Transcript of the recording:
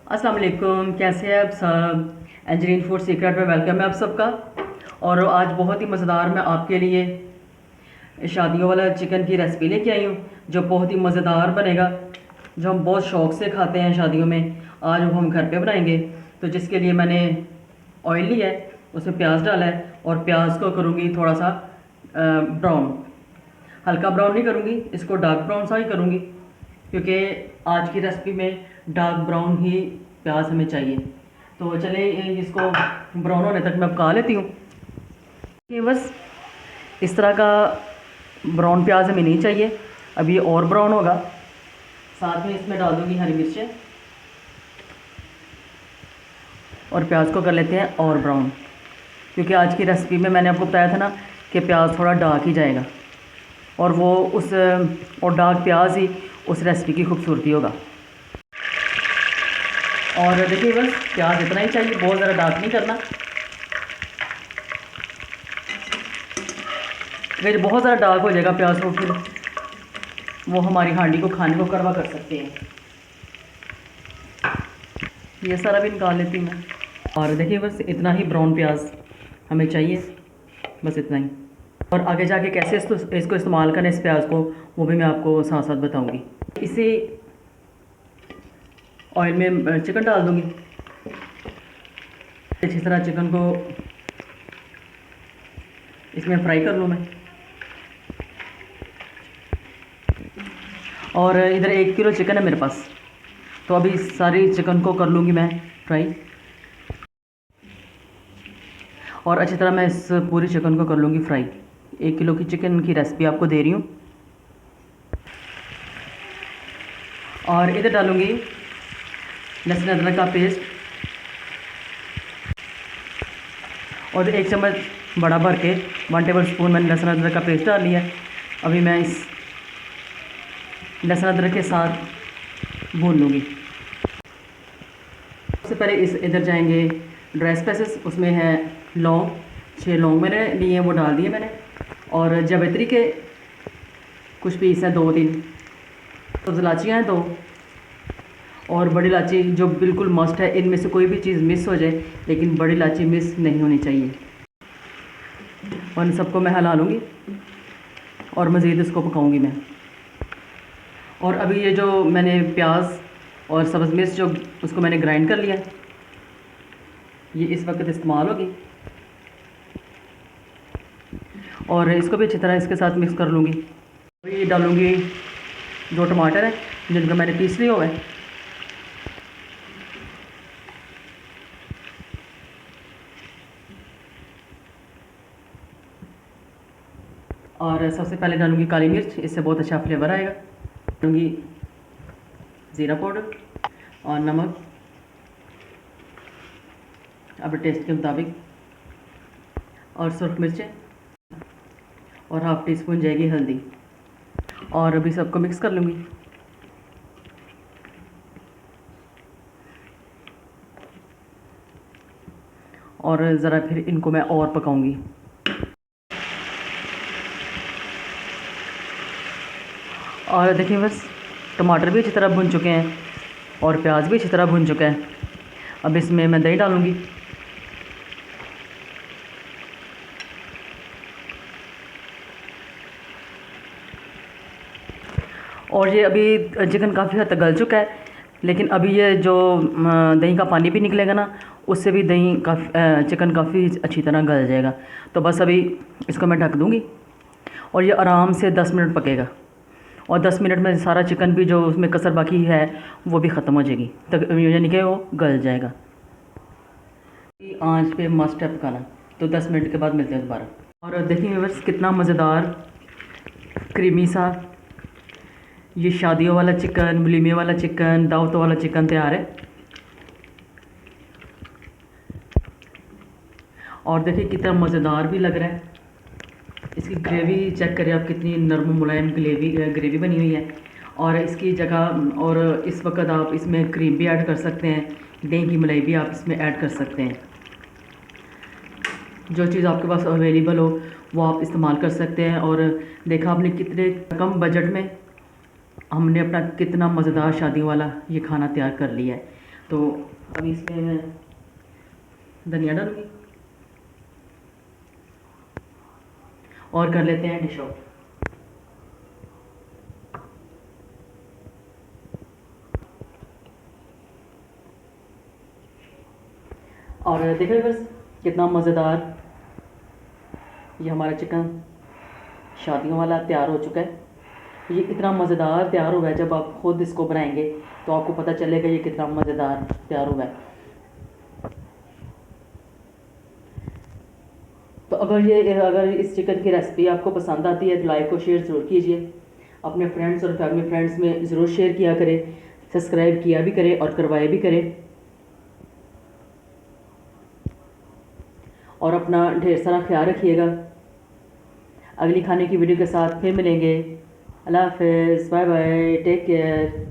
अस्सलाम वालेकुम, कैसे हैं आप सब। एंजलीन फूड सीक्रेट में वेलकम है आप सबका। और आज बहुत ही मज़ेदार मैं आपके लिए शादियों वाला चिकन की रेसिपी लेके आई हूँ, जो बहुत ही मज़ेदार बनेगा, जो हम बहुत शौक़ से खाते हैं शादियों में। आज वो हम घर पे बनाएंगे। तो जिसके लिए मैंने ऑयल लिया है, उसमें प्याज डाला है और प्याज को करूँगी थोड़ा सा ब्राउन। हल्का ब्राउन नहीं करूँगी, इसको डार्क ब्राउन सा ही करूँगी, क्योंकि आज की रेसिपी में डार्क ब्राउन ही प्याज हमें चाहिए। तो चले इसको ब्राउन होने तक मैं पका लेती हूँ। ये बस इस तरह का ब्राउन प्याज हमें नहीं चाहिए, अब ये और ब्राउन होगा। साथ में इसमें डाल दूँगी हरी मिर्चें और प्याज को कर लेते हैं और ब्राउन, क्योंकि आज की रेसिपी में मैंने आपको बताया था ना कि प्याज थोड़ा डार्क ही जाएगा, और वो और डार्क प्याज ही उस रेसिपी की खूबसूरती होगा। और देखिए बस प्याज इतना ही चाहिए, बहुत ज़्यादा डार्क नहीं करना। अगर बहुत ज़्यादा डार्क हो जाएगा प्याज को, फिर वो हमारी हांडी को खाने को कड़वा कर सकते हैं। ये सारा भी निकाल लेती हूँ मैं। और देखिए बस इतना ही ब्राउन प्याज हमें चाहिए, बस इतना ही। और आगे जाके कैसे इसको इस्तेमाल करें इस प्याज को, वो भी मैं आपको साथ साथ बताऊंगी। इसी ऑयल में चिकन डाल दूंगी। अच्छी तरह चिकन को इसमें फ्राई कर लूँ मैं। और इधर 1 किलो चिकन है मेरे पास, तो अभी सारी चिकन को कर लूँगी मैं फ्राई। और अच्छी तरह मैं इस पूरी चिकन को कर लूँगी फ्राई। 1 किलो की चिकन की रेसिपी आपको दे रही हूँ। और इधर डालूँगी लहसुन अदरक का पेस्ट, और 1 चम्मच बड़ा भर के 1 टेबल स्पून मैंने लहसुन अदरक का पेस्ट डाल लिया है। अभी मैं इस लहसुन अदरक के साथ भून लूँगी। सबसे पहले इधर जाएंगे ड्राई स्पाइसेस, उसमें है लौंग, 6 लौंग मैंने लिए हैं, वो डाल दिए मैंने। और जावित्री के कुछ पीस हैं 2-3, तो इलायचियाँ हैं 2, और बड़ी इलायची जो बिल्कुल मस्ट है। इनमें से कोई भी चीज़ मिस हो जाए, लेकिन बड़ी इलायची मिस नहीं होनी चाहिए। और इन सबको मैं हिला लूँगी और मज़ीद इसको पकाऊंगी मैं। और अभी ये जो मैंने प्याज और सब्ज़ मिर्च जो उसको मैंने ग्राइंड कर लिया, ये इस वक्त इस्तेमाल होगी। और इसको भी अच्छी तरह इसके साथ मिक्स कर लूँगी। ये डालूँगी 2 टमाटर हैं जिनको मैंने पीस लिया हुआ है। और सबसे पहले डालूँगी काली मिर्च, इससे बहुत अच्छा फ्लेवर आएगा। डालूँगी ज़ीरा पाउडर और नमक अपने टेस्ट के मुताबिक, और सुर्ख मिर्चें, और हाफ़ टी स्पून जाएगी हल्दी। और अभी सबको मिक्स कर लूँगी। और ज़रा फिर इनको मैं और पकाऊंगी। और देखिए बस टमाटर भी अच्छी तरह भुन चुके हैं और प्याज भी अच्छी तरह भुन चुका है। अब इसमें मैं दही डालूँगी। और ये अभी चिकन काफ़ी हद तक गल चुका है, लेकिन अभी ये जो दही का पानी भी निकलेगा ना, उससे भी चिकन काफ़ी अच्छी तरह गल जाएगा। तो बस अभी इसको मैं ढक दूँगी और ये आराम से 10 मिनट पकेगा। और 10 मिनट में सारा चिकन भी जो उसमें कसर बाकी है वो भी ख़त्म हो जाएगी, तक यानी कि वो गल जाएगा। आंच पे मस्ट है पकाना। तो 10 मिनट के बाद मिलते हैं दोबारा। और देखिए बस कितना मज़ेदार क्रीमी सा ये शादियों वाला चिकन, वलीमे वाला चिकन, दावतों वाला चिकन तैयार है। और देखिए कितना मज़ेदार भी लग रहा है। इसकी ग्रेवी चेक करें आप, कितनी नरम मुलायम ग्रेवी बनी हुई है। और इसकी जगह और इस वक्त आप इसमें क्रीम भी ऐड कर सकते हैं, दही की मलाई भी आप इसमें ऐड कर सकते हैं। जो चीज़ आपके पास अवेलेबल हो वो आप इस्तेमाल कर सकते हैं। और देखा आपने कितने कम बजट में हमने अपना कितना मज़ेदार शादियों वाला ये खाना तैयार कर लिया है। तो अभी इसमें मैं धनिया डालूँगी और कर लेते हैं डिश आउट। और देखिए बस कितना मज़ेदार ये हमारा चिकन शादियों वाला तैयार हो चुका है। ये इतना मज़ेदार तैयार हुआ है, जब आप खुद इसको बनाएंगे तो आपको पता चलेगा ये कितना मज़ेदार तैयार हुआ है। तो अगर इस चिकन की रेसिपी आपको पसंद आती है तो लाइक और शेयर ज़रूर कीजिए। अपने फ्रेंड्स और फैमिली फ्रेंड्स में ज़रूर शेयर किया करें, सब्सक्राइब किया भी करें और करवाए भी करें। और अपना ढेर सारा ख्याल रखिएगा। अगली खाने की वीडियो के साथ फिर मिलेंगे। अल्लाह हाफ़िज़, बाय बाय, टेक केयर।